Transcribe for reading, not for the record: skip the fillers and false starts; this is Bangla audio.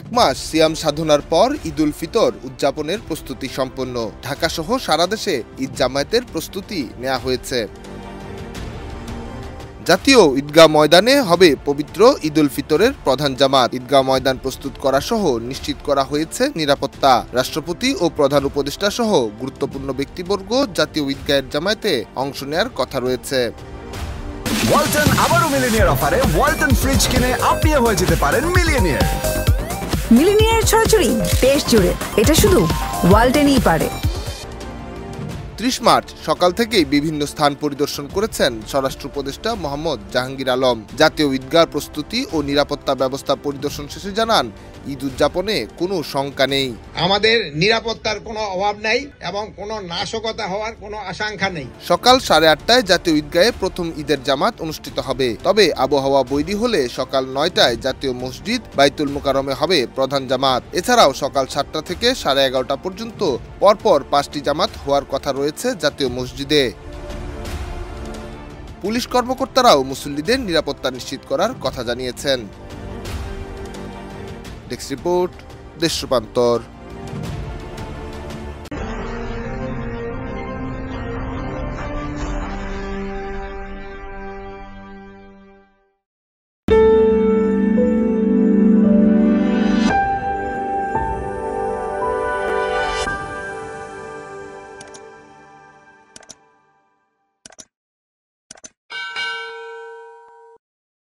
এক মাস সিয়াম সাধনার পর ঈদ উল ফিতর উদযাপনের প্রস্তুতি সম্পন্ন। ঢাকাসহ সারা দেশে ঈদ জামায়াতের প্রস্তুতি নেওয়া হয়েছে। জাতীয় ঈদগাহ ময়দানে হবে পবিত্র ঈদ উল ফিতরের প্রধান জামাত। ঈদগাহ ময়দান প্রস্তুত করা সহ নিশ্চিত করা হয়েছে নিরাপত্তা। রাষ্ট্রপতি ও প্রধান উপদেষ্টা সহ গুরুত্বপূর্ণ ব্যক্তিবর্গ জাতীয় ঈদগাহের জামায়াতে অংশ নেওয়ার কথা রয়েছে। ওয়ালটন আবারও মিলিনিয়ার অফারে ওয়ালটন ফ্রিজ কিনে আপনিও হয়ে যেতে পারেন মিলিয়নিয়ার। মিলিনিয়ার ছড়াছড়ি দেশ জুড়ে, এটা শুধু ওয়ালটনই পারে। ৩০ মার্চ সকাল থেকেই বিভিন্ন স্থান পরিদর্শন করেছেন স্বরাষ্ট্র উপদেষ্টা মোহাম্মদ জাহাঙ্গীর আলম। জাতীয় ঈদগাহ প্রস্তুতি ও নিরাপত্তা ব্যবস্থা পরিদর্শন শেষে জানান, ঈদ উদযাপনে কোনো শঙ্কা নেই। আমাদের নিরাপত্তার কোনো অভাব নাই এবং কোনো নাশকতা হওয়ার কোনো আশঙ্কা নেই। সকাল 8:30টায় জাতীয় ঈদগাহে প্রথম ঈদের জামাত অনুষ্ঠিত হবে। তবে আবহাওয়া বৈরী হলে সকাল 9টায় জাতীয় মসজিদ বাইতুল মোকাররমে হবে প্রধান জামাত। এছাড়াও সকাল 7টা থেকে 11:30 পর্যন্ত পরপর 5টি জামাত হওয়ার কথা রয়েছে জাতীয় মসজিদে। পুলিশ কর্মকর্তারাও মুসল্লিদের নিরাপত্তা নিশ্চিত করার কথা জানিয়েছেন। ডেস্ক রিপোর্ট, দেশ রূপান্তর।